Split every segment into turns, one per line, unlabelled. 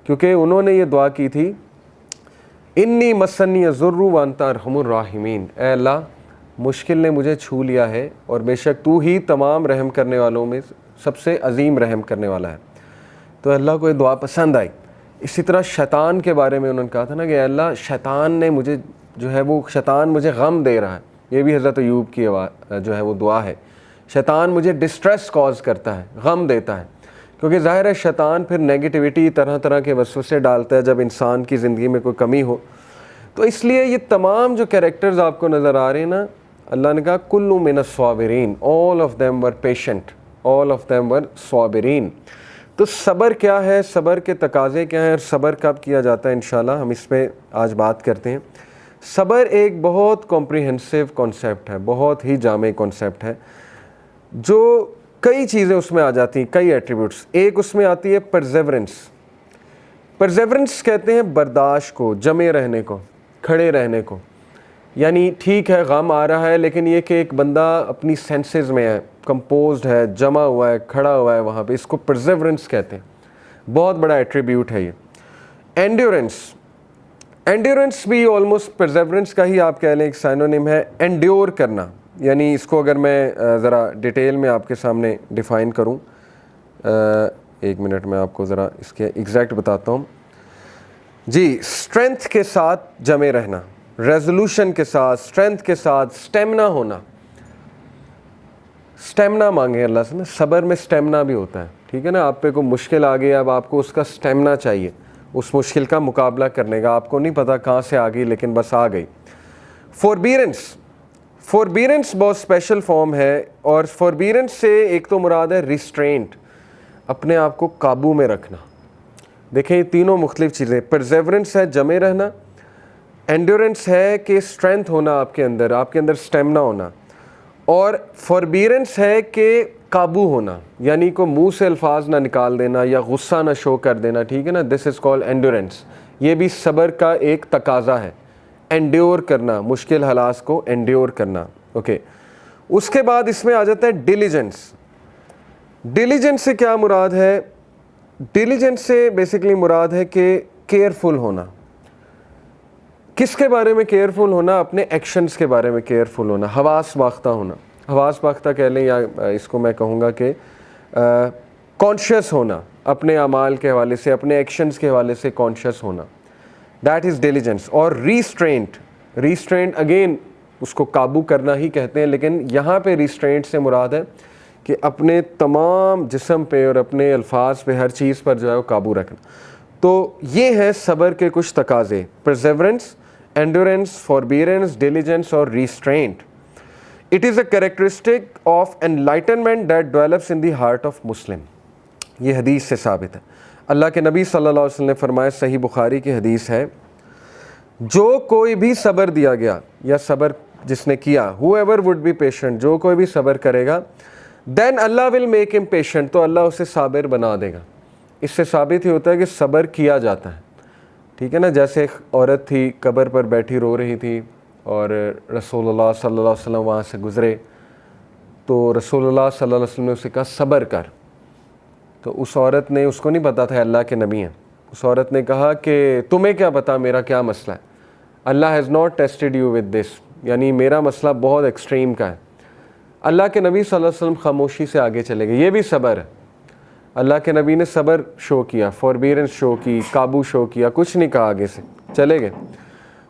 کیونکہ انہوں نے یہ دعا کی تھی انی مسنی الضر وانت ارحم الراحمین، اے اللہ مشکل نے مجھے چھو لیا ہے اور بے شک تو ہی تمام رحم کرنے والوں میں سب سے عظیم رحم کرنے والا ہے۔ تو اللہ کو یہ دعا پسند آئی۔ اسی طرح شیطان کے بارے میں انہوں نے کہا تھا نا کہ اے اللہ شیطان نے مجھے جو ہے وہ شیطان مجھے غم دے رہا ہے، یہ بھی حضرت ایوب کی جو ہے وہ دعا ہے، شیطان مجھے ڈسٹریس کاز کرتا ہے، غم دیتا ہے، کیونکہ ظاہر ہے شیطان پھر نیگیٹیوٹی طرح طرح کے وسوسے ڈالتا ہے جب انسان کی زندگی میں کوئی کمی ہو۔ تو اس لیے یہ تمام جو کریکٹرز آپ کو نظر آ رہے ہیں نا، اللہ نے کہا کل من الصابرین، all of them were patient, all of them were صابرین۔ تو صبر کیا ہے، صبر کے تقاضے کیا ہیں اور صبر کب کیا جاتا ہے، انشاءاللہ ہم اس پہ آج بات کرتے ہیں۔ صبر ایک بہت کمپریہنسو کانسیپٹ ہے، بہت ہی جامع کانسیپٹ ہے، جو کئی چیزیں اس میں آ جاتی ہیں، کئی ایٹریبیوٹس۔ ایک اس میں آتی ہے پرزیورنس۔ پرزیورنس کہتے ہیں برداشت کو، جمے رہنے کو، کھڑے رہنے کو۔ یعنی ٹھیک ہے غم آ رہا ہے لیکن یہ کہ ایک بندہ اپنی سینسز میں ہے، کمپوزڈ ہے، جمع ہوا ہے، کھڑا ہوا ہے وہاں پہ، اس کو پرزیورنس کہتے ہیں۔ بہت بڑا ایٹریبیوٹ ہے یہ۔ اینڈیورنس، اینڈیورنس بھی آلموسٹ پرزیورنس کا ہی آپ کہہ لیں ایک سائنونیم ہے، انڈیور کرنا۔ یعنی اس کو اگر میں ذرا ڈیٹیل میں آپ کے سامنے ڈیفائن کروں، ایک منٹ میں آپ کو ذرا اس کے ایگزیکٹ بتاتا ہوں جی۔ اسٹرینتھ کے ساتھ جمے رہنا، ریزولوشن کے ساتھ، اسٹرینتھ کے ساتھ، سٹیمنا ہونا۔ سٹیمنا مانگے اللہ سے نا، صبر میں سٹیمنا بھی ہوتا ہے، ٹھیک ہے نا۔ آپ پہ کوئی مشکل آ گئی، اب آپ کو اس کا سٹیمنا چاہیے، اس مشکل کا مقابلہ کرنے کا۔ آپ کو نہیں پتا کہاں سے آ گئی لیکن بس آ گئی۔ فوربیرنس، فوربیرنس بہت اسپیشل فارم ہے، اور فوربیرنس سے ایک تو مراد ہے ریسٹرینٹ، اپنے آپ کو قابو میں رکھنا۔ دیکھیں یہ تینوں مختلف چیزیں، پرزیورنس ہے جمے رہنا، اینڈیورنس ہے کہ اسٹرینتھ ہونا آپ کے اندر سٹیمنا ہونا، اور فوربیرنس ہے کہ قابو ہونا، یعنی کو منہ سے الفاظ نہ نکال دینا یا غصہ نہ شو کر دینا، ٹھیک ہے نا۔ دس از کال اینڈیورنس۔ یہ بھی صبر کا ایک تقاضا ہے، انڈیور کرنا، مشکل حالات کو انڈیور کرنا، اوکے۔ اس کے بعد اس میں آ جاتا ہے ڈیلیجنس۔ ڈیلیجنس سے کیا مراد ہے؟ ڈیلیجنس سے بیسیکلی مراد ہے کہ کیئرفل ہونا۔ کس کے بارے میں کیئرفل ہونا؟ اپنے ایکشنز کے بارے میں کیئرفل ہونا، حواس باختہ ہونا۔ حواس باختہ کہہ لیں یا اس کو میں کہوں گا کہ کانشیس ہونا، اپنے اعمال کے حوالے سے، اپنے ایکشنز کے حوالے سے کانشیس ہونا، دیٹ از ڈیلیجنس۔ اور ریسٹرینٹ، ریسٹرینٹ اگین اس کو قابو کرنا ہی کہتے ہیں، لیکن یہاں پہ ریسٹرینٹ سے مراد ہے کہ اپنے تمام جسم پہ اور اپنے الفاظ پہ، ہر چیز پر جو ہے وہ قابو رکھنا۔ تو یہ ہے صبر کے کچھ تقاضے، پرزیورنس، اینڈورنس، فوربیرنس، ڈیلیجنس اور restraint. It is a characteristic of enlightenment that develops in the heart of Muslim. یہ حدیث سے ثابت ہے۔ اللہ کے نبی صلی اللہ علیہ وسلم نے فرمایا، صحیح بخاری کی حدیث ہے، جو کوئی بھی صبر دیا گیا یا صبر جس نے کیا، whoever would be patient، جو کوئی بھی صبر کرے گا، then Allah will make him patient، تو اللہ اسے صابر بنا دے گا۔ اس سے ثابت ہی ہوتا ہے کہ صبر کیا جاتا ہے، ٹھیک ہے نا۔ جیسے ایک عورت تھی قبر پر بیٹھی رو رہی تھی، اور رسول اللہ صلی اللہ علیہ وسلم وہاں سے گزرے، تو رسول اللہ صلی اللہ علیہ وسلم نے اسے کہا صبر کر۔ تو اس عورت نے، اس کو نہیں پتا تھا اللہ کے نبی ہیں، اس عورت نے کہا کہ تمہیں کیا پتا میرا کیا مسئلہ ہے، Allah has not tested you with this, یعنی میرا مسئلہ بہت ایکسٹریم کا ہے۔ اللہ کے نبی صلی اللہ علیہ وسلم خاموشی سے آگے چلے گئے، یہ بھی صبر ہے۔ اللہ کے نبی نے صبر شو کیا، فوربیرنس شو کی، قابو شو کیا، کچھ نہیں کہا، آگے سے چلے گئے۔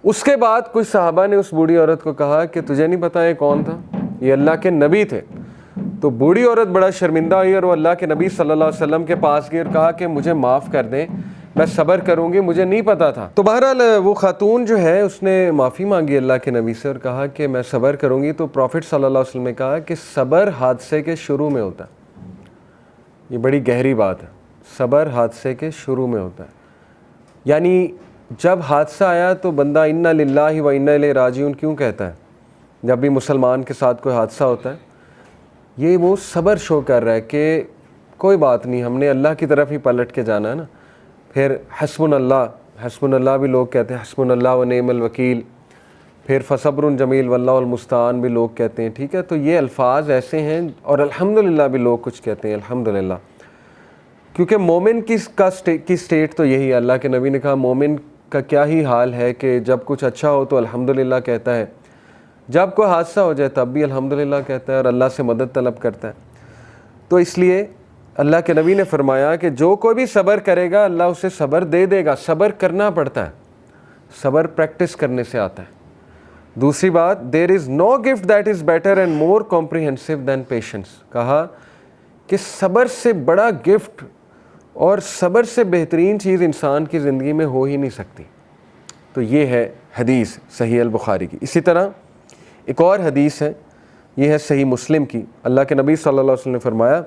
اس کے بعد کچھ صحابہ نے اس بوڑھی عورت کو کہا کہ تجھے نہیں پتا یہ کون تھا؟ یہ اللہ کے نبی تھے۔ تو بوڑھی عورت بڑا شرمندہ ہوئی اور وہ اللہ کے نبی صلی اللہ علیہ وسلم کے پاس گئی اور کہا کہ مجھے معاف کر دیں، میں صبر کروں گی، مجھے نہیں پتا تھا۔ تو بہرحال وہ خاتون جو ہے اس نے معافی مانگی اللہ کے نبی سے اور کہا کہ میں صبر کروں گی۔ تو پروفٹ صلی اللہ علیہ وسلم نے کہا کہ صبر حادثے کے شروع میں ہوتا ہے۔ یہ بڑی گہری بات ہے، صبر حادثے کے شروع میں ہوتا ہے، یعنی جب حادثہ آیا تو بندہ انا للہ و انا الیہ راجعون کیوں کہتا ہے؟ جب بھی مسلمان کے ساتھ کوئی حادثہ ہوتا ہے، یہ وہ صبر شو کر رہا ہے کہ کوئی بات نہیں، ہم نے اللہ کی طرف ہی پلٹ کے جانا ہے نا۔ پھر حسبنا اللہ، حسبنا اللہ بھی لوگ کہتے ہیں، حسبنا اللہ و نعم الوکیل۔ پھر فصبر جمیل واللہ المستعان بھی لوگ کہتے ہیں، ٹھیک ہے۔ تو یہ الفاظ ایسے ہیں، اور الحمدللہ بھی لوگ کچھ کہتے ہیں، الحمدللہ۔ کیونکہ مومن کی اسٹیٹ تو یہی ہے. اللہ کے نبی نے کہا مومن کا کیا ہی حال ہے کہ جب کچھ اچھا ہو تو الحمدللہ کہتا ہے, جب کوئی حادثہ ہو جائے تب بھی الحمدللہ کہتا ہے اور اللہ سے مدد طلب کرتا ہے. تو اس لیے اللہ کے نبی نے فرمایا کہ جو کوئی بھی صبر کرے گا اللہ اسے صبر دے دے گا. صبر کرنا پڑتا ہے, صبر پریکٹس کرنے سے آتا ہے. دوسری بات, there is no gift that is better and more comprehensive than patience. کہا کہ صبر سے بڑا گفٹ اور صبر سے بہترین چیز انسان کی زندگی میں ہو ہی نہیں سکتی. تو یہ ہے حدیث صحیح البخاری کی. اسی طرح ایک اور حدیث ہے, یہ ہے صحیح مسلم کی. اللہ کے نبی صلی اللہ علیہ وسلم نے فرمایا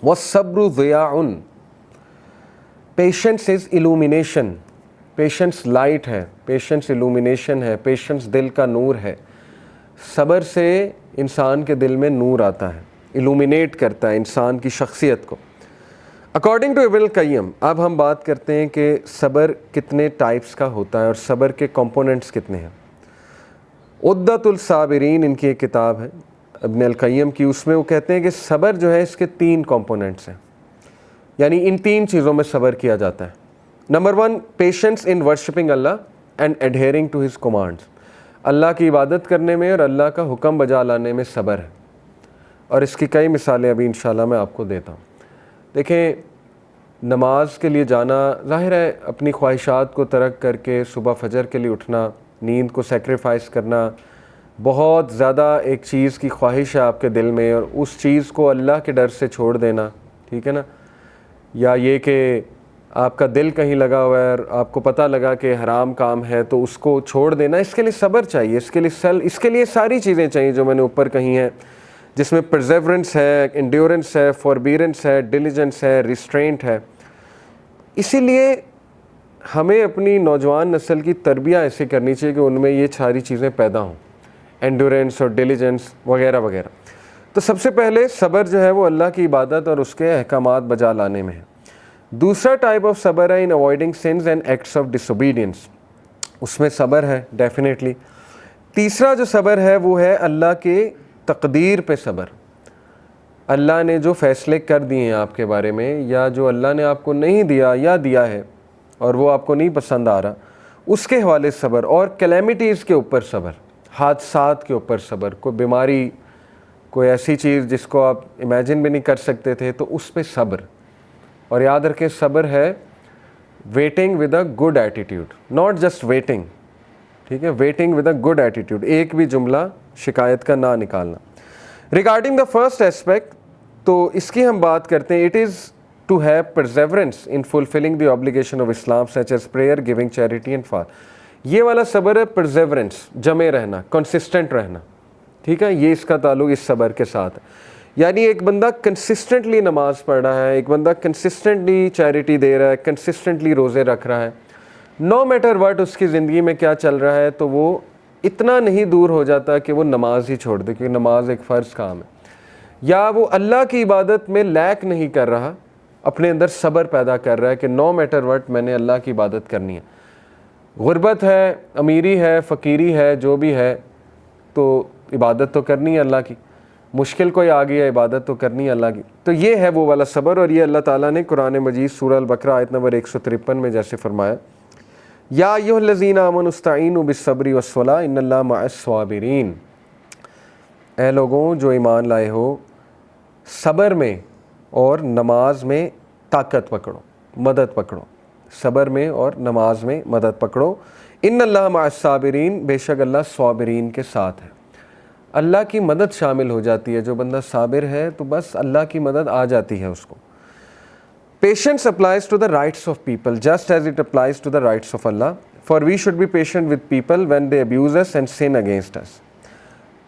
وَالصَّبْرُ ضِيَاءٌ, patience is illumination. Patience light ہے, پیشنس illumination ہے, پیشنس دل کا نور ہے. صبر سے انسان کے دل میں نور آتا ہے, illuminate کرتا ہے انسان کی شخصیت کو. اکارڈنگ ٹو ابن القیم, اب ہم بات کرتے ہیں کہ صبر کتنے ٹائپس کا ہوتا ہے اور صبر کے کمپوننٹس کتنے ہیں. عدۃ الصابرین ان کی ایک کتاب ہے ابن القیم کی, اس میں وہ کہتے ہیں کہ صبر جو ہے اس کے 3 کمپوننٹس ہیں, یعنی ان 3 چیزوں میں صبر کیا جاتا ہے. Number 1, patience in worshipping Allah and adhering to his commands. اللہ کی عبادت کرنے میں اور اللہ کا حکم بجا لانے میں صبر ہے, اور اس کی کئی مثالیں ابھی انشاءاللہ میں آپ کو دیتا ہوں. دیکھیں, نماز کے لیے جانا ظاہر ہے, اپنی خواہشات کو ترک کر کے صبح فجر کے لیے اٹھنا, نیند کو سیکریفائس کرنا, بہت زیادہ ایک چیز کی خواہش ہے آپ کے دل میں اور اس چیز کو اللہ کے ڈر سے چھوڑ دینا, ٹھیک ہے نا. یا یہ کہ آپ کا دل کہیں لگا ہوا ہے اور آپ کو پتہ لگا کہ حرام کام ہے تو اس کو چھوڑ دینا, اس کے لیے صبر چاہیے. اس کے لیے ساری چیزیں چاہیے جو میں نے اوپر کہی ہیں, جس میں پرزیورنس ہے, انڈیورنس ہے, فوربیرنس ہے, ڈیلیجنس ہے, ریسٹرینٹ ہے. اسی لیے ہمیں اپنی نوجوان نسل کی تربیہ ایسے کرنی چاہیے کہ ان میں یہ ساری چیزیں پیدا ہوں, انڈیورنس اور ڈیلیجنس وغیرہ وغیرہ. تو سب سے پہلے صبر جو ہے وہ اللہ کی عبادت اور اس کے احکامات بجا لانے میں ہے. دوسرا ٹائپ آف صبر ہے in avoiding sins and acts of ڈس اوبیڈینس, اس میں صبر ہے ڈیفینیٹلی. تیسرا جو صبر ہے وہ ہے اللہ کے تقدیر پہ صبر. اللہ نے جو فیصلے کر دیے ہیں آپ کے بارے میں, یا جو اللہ نے آپ کو نہیں دیا یا دیا ہے اور وہ آپ کو نہیں پسند آ رہا, اس کے حوالے صبر. اور کلیمٹیز کے اوپر صبر, حادثات کے اوپر صبر, کوئی بیماری, کوئی ایسی چیز جس کو آپ امیجن بھی نہیں کر سکتے تھے تو اس پہ صبر. اور یاد رکھیں صبر ہے waiting with a good attitude, not just waiting, ٹھیک ہے, waiting with a good attitude, ایک بھی جملہ شکایت کا نہ نکالنا. ریگارڈنگ دا فرسٹ ایسپیکٹ, تو اس کی ہم بات کرتے ہیں, it is to have perseverance in fulfilling the obligation of Islam such as prayer, giving charity and fast. یہ والا صبر ہے پرزیورنس, جمے رہنا, کنسسٹنٹ رہنا, ٹھیک ہے. یہ اس کا تعلق اس صبر کے ساتھ ہے. یعنی ایک بندہ کنسسٹنٹلی نماز پڑھ رہا ہے, ایک بندہ کنسسٹنٹلی چیریٹی دے رہا ہے, کنسسٹنٹلی روزے رکھ رہا ہے, نو میٹر واٹ اس کی زندگی میں کیا چل رہا ہے, تو وہ اتنا نہیں دور ہو جاتا کہ وہ نماز ہی چھوڑ دے, کیونکہ نماز ایک فرض کام ہے. یا وہ اللہ کی عبادت میں لیک نہیں کر رہا, اپنے اندر صبر پیدا کر رہا ہے کہ نو میٹر واٹ میں نے اللہ کی عبادت کرنی ہے. غربت ہے, امیری ہے, فقیری ہے, جو بھی ہے, تو عبادت تو کرنی ہے اللہ کی. مشکل کوئی آ گئی ہے, عبادت تو کرنی ہے اللہ کی. تو یہ ہے وہ والا صبر, اور یہ اللہ تعالیٰ نے قرآن مجید سورہ البقرہ آیت نمبر 153 میں جیسے فرمایا, یا ایھا الذین آمنوا استعینوا بالصبر والصلاۃ ان اللہ مع الصابرین. اے لوگوں جو ایمان لائے ہو, صبر میں اور نماز میں طاقت پکڑو, مدد پکڑو. صبر میں اور نماز میں مدد پکڑو. ان اللہ مع الصابرین, بے شک اللہ صابرین کے ساتھ ہے. اللہ کی مدد شامل ہو جاتی ہے, جو بندہ صابر ہے تو بس اللہ کی مدد آ جاتی ہے اس کو. Patience applies to the rights of people just as it applies to the rights of Allah. For we should be patient with people when they abuse us and sin against us.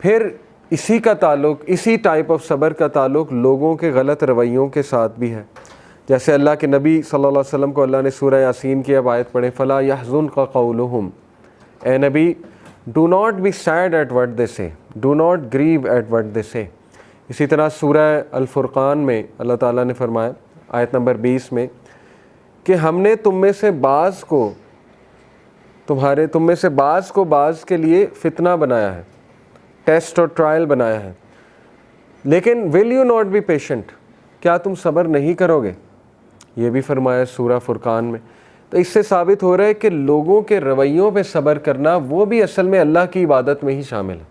پھر اسی کا تعلق, اسی type of صبر کا تعلق لوگوں کے غلط رویوں کے ساتھ بھی ہے. جیسے اللہ کے نبی صلی اللہ علیہ وسلم کو اللہ نے سورہ یاسین کی اب آیت پڑھے, فَلَا يَحْزُنْكَ قَوْلُهُمْ, اے نبی do not be sad at what they say, do not grieve at what they say. اسی طرح سورہ الفرقان میں اللہ تعالیٰ نے فرمایا آیت نمبر 20 میں کہ ہم نے تم میں سے بعض کو بعض کے لیے فتنہ بنایا ہے, ٹیسٹ اور ٹرائل بنایا ہے, لیکن will you not be patient, کیا تم صبر نہیں کرو گے. یہ بھی فرمایا سورہ فرقان میں. تو اس سے ثابت ہو رہا ہے کہ لوگوں کے رویوں پہ صبر کرنا وہ بھی اصل میں اللہ کی عبادت میں ہی شامل ہے.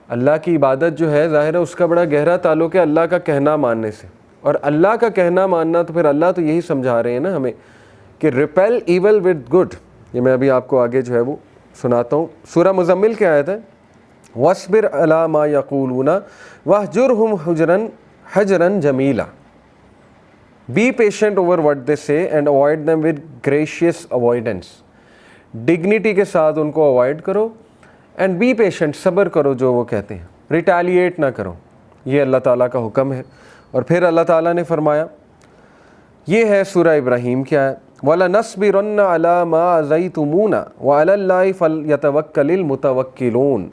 اللہ کی عبادت جو ہے ظاہر ہے اس کا بڑا گہرا تعلق ہے اللہ کا کہنا ماننے سے. اور اللہ کا کہنا ماننا تو پھر اللہ تو یہی سمجھا رہے ہیں نا ہمیں کہ ریپیل ایول ود گڈ. یہ میں ابھی آپ کو آگے جو ہے وہ سناتا ہوں. سورہ مزمل کی آیت ہے وَاصْبِرْ عَلَىٰ مَا يَقُولُونَ وَاهْجُرْهُمْ حَجْرًا جَمِيلًا. Be patient over what they say and avoid them with gracious avoidance. Dignity کے ساتھ ان کو اوائڈ کرو اینڈ بی پیشنٹ, صبر کرو جو وہ کہتے ہیں, ریٹیلیٹ نہ کرو. یہ اللہ تعالیٰ کا حکم ہے. اور پھر اللہ تعالیٰ نے فرمایا, یہ ہے سورہ ابراہیم کی آیت وَلَنَصْبِرَنَّ عَلَىٰ مَا أَذَيْتُمُونَا وَعَلَى اللَّهِ فَلْيَتَوَكَّلِ الْمُتَوَكِّلُونَ.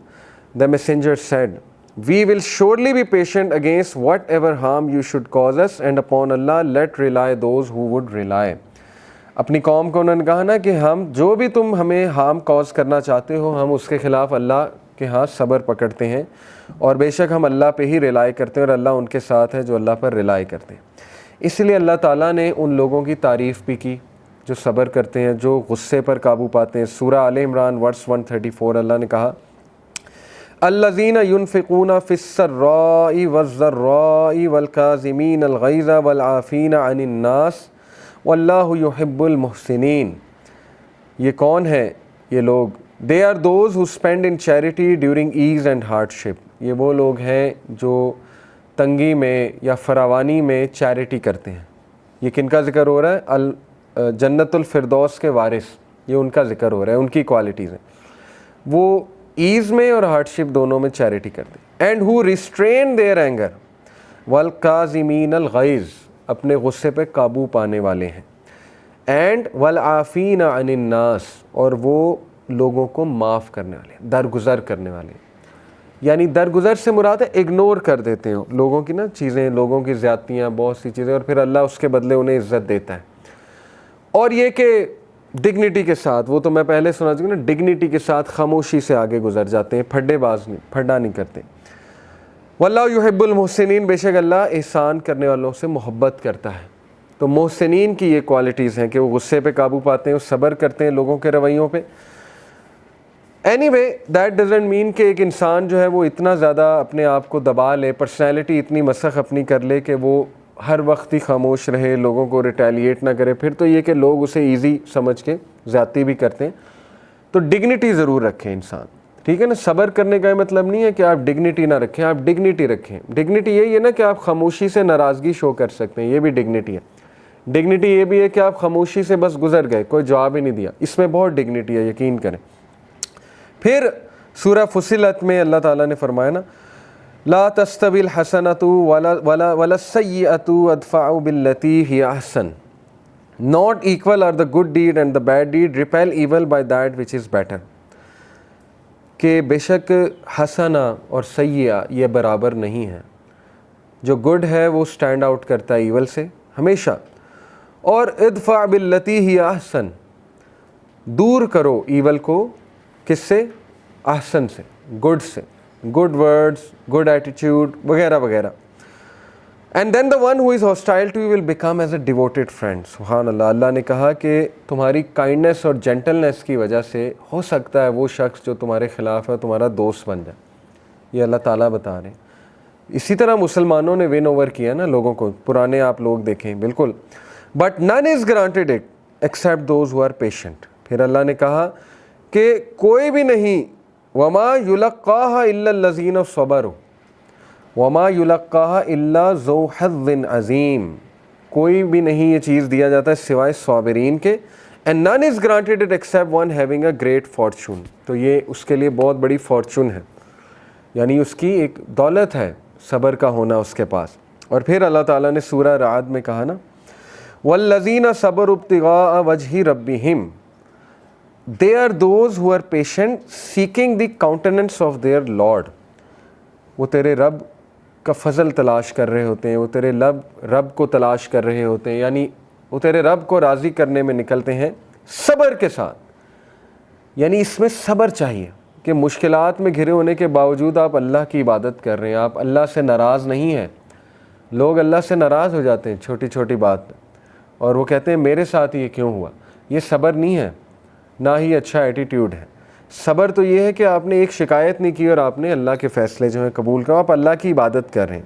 The messenger said, We will surely be patient against whatever harm you should cause us, and upon Allah let rely those who would rely. اپنی قوم کو انہوں نے کہا نا کہ ہم جو بھی تم ہمیں ہارم کاز کرنا چاہتے ہو ہم اس کے خلاف اللہ کے ہاں صبر پکڑتے ہیں, اور بے شک ہم اللہ پہ ہی ریلائی کرتے ہیں اور اللہ ان کے ساتھ ہے جو اللہ پر ریلائی کرتے ہیں. اس لیے اللہ تعالیٰ نے ان لوگوں کی تعریف بھی کی جو صبر کرتے ہیں, جو غصے پر قابو پاتے ہیں. سورہ آل عمران ورس 134 اللہ نے کہا الذین ينفقون فی السراء والضراء والکاظمین الغیظ والعافین عن الناس واللہ یحب المحسنین. یہ کون ہے یہ لوگ؟ They are those who spend in charity during ease and hardship. یہ وہ لوگ ہیں جو تنگی میں یا فراوانی میں چیریٹی کرتے ہیں. یہ کن کا ذکر ہو رہا ہے؟ جنت الفردوس کے وارث, یہ ان کا ذکر ہو رہا ہے, ان کی کوالٹیز ہیں. وہ ایز میں اور ہارڈشپ دونوں میں چیریٹی کرتے ہیں. And who restrain their anger والکاظمین الغیظ, اپنے غصے پہ قابو پانے والے ہیں. اینڈ والعافین عن الناس, اور وہ لوگوں کو معاف کرنے والے, درگزر کرنے والے. یعنی درگزر سے مراد ہے اگنور کر دیتے ہیں لوگوں کی نا چیزیں, لوگوں کی زیادتیاں, بہت سی چیزیں, اور پھر اللہ اس کے بدلے انہیں عزت دیتا ہے. اور یہ کہ ڈگنیٹی کے ساتھ, وہ تو میں پہلے سنا چکا نا, ڈگنیٹی کے ساتھ خاموشی سے آگے گزر جاتے ہیں, پھڈے باز نہیں, پھڈا نہیں کرتے. واللہ یحب المحسنین, بے شک اللہ احسان کرنے والوں سے محبت کرتا ہے. تو محسنین کی یہ کوالٹیز ہیں کہ وہ غصے پہ قابو پاتے ہیں, وہ صبر کرتے ہیں لوگوں کے رویوں پہ. Any way that doesn't mean کہ ایک انسان جو ہے وہ اتنا زیادہ اپنے آپ کو دبا لے, پرسنالٹی اتنی مسخ اپنی کر لے کہ وہ ہر وقت ہی خاموش رہے, لوگوں کو ریٹیلیٹ نہ کرے. پھر تو یہ کہ لوگ اسے ایزی سمجھ کے زیادتی بھی کرتے ہیں. تو ڈگنیٹی ضرور رکھیں انسان, ٹھیک ہے نا. صبر کرنے کا یہ مطلب نہیں ہے کہ آپ ڈگنیٹی نہ رکھیں, آپ ڈگنیٹی رکھیں. ڈگنیٹی یہی ہے نا کہ آپ خاموشی سے ناراضگی شو کر سکتے ہیں, یہ بھی ڈگنیٹی ہے. ڈگنیٹی یہ بھی ہے کہ آپ خاموشی سے بس گزر گئے, کوئی جواب ہی نہیں دیا, اس میں بہت ڈگنیٹی ہے, یقین کریں. پھر سورہ فصلت میں اللہ تعالیٰ نے فرمایا نا لا تستوی الحسنۃ ولا السیئۃ ادفع باللتی ہی احسن. Not equal are the good deed and the bad deed. Repel evil by that which is better. کہ بے شک حسنہ اور سیئہ یہ برابر نہیں ہے. جو گڈ ہے وہ سٹینڈ آؤٹ کرتا ہے ایول سے ہمیشہ. اور ادفع باللتی ہی احسن, دور کرو ایول کو کس سے؟ احسن سے, گڈ سے, گڈ ورڈز, گڈ ایٹیٹیوڈ وغیرہ وغیرہ. And then the one who is hostile to you will become as a devoted friend. سبحان اللہ. اللہ نے کہا کہ تمہاری کائنڈنیس اور جینٹلنیس کی وجہ سے ہو سکتا ہے وہ شخص جو تمہارے خلاف ہے تمہارا دوست بن جائے. یہ اللہ تعالیٰ بتا رہے ہیں. اسی طرح مسلمانوں نے ون اوور کیا نا لوگوں کو, پرانے آپ لوگ دیکھیں بالکل. But none is granted it except those who are patient. پھر اللہ نے کہا کہ کوئی بھی نہیں, وما یلقاها الا الذین صبروا وما یلقاها الا ذو حظ عظیم. کوئی بھی نہیں یہ چیز دیا جاتا ہے سوائے صابرین کے. اینڈ نن is granted it accept one having a great fortune. تو یہ اس کے لیے بہت بڑی فارچون ہے, یعنی اس کی ایک دولت ہے صبر کا ہونا اس کے پاس. اور پھر اللہ تعالیٰ نے سورہ رعد میں کہا نا والذین صبروا ابتغاء وجہ ربہم, they are those who are patient seeking the countenance of their Lord. وہ تیرے رب کا فضل تلاش کر رہے ہوتے ہیں, وہ تیرے رب کو تلاش کر رہے ہوتے ہیں, یعنی وہ تیرے رب کو راضی کرنے میں نکلتے ہیں صبر کے ساتھ. یعنی اس میں صبر چاہیے کہ مشکلات میں گھرے ہونے کے باوجود آپ اللہ کی عبادت کر رہے ہیں, آپ اللہ سے ناراض نہیں ہیں. لوگ اللہ سے ناراض ہو جاتے ہیں چھوٹی چھوٹی بات. اور وہ کہتے ہیں میرے ساتھ یہ کیوں ہوا. یہ صبر نہیں ہے, نہ ہی اچھا ایٹیٹیوڈ ہے. صبر تو یہ ہے کہ آپ نے ایک شکایت نہیں کی اور آپ نے اللہ کے فیصلے جو ہیں قبول کرو, آپ اللہ کی عبادت کر رہے ہیں.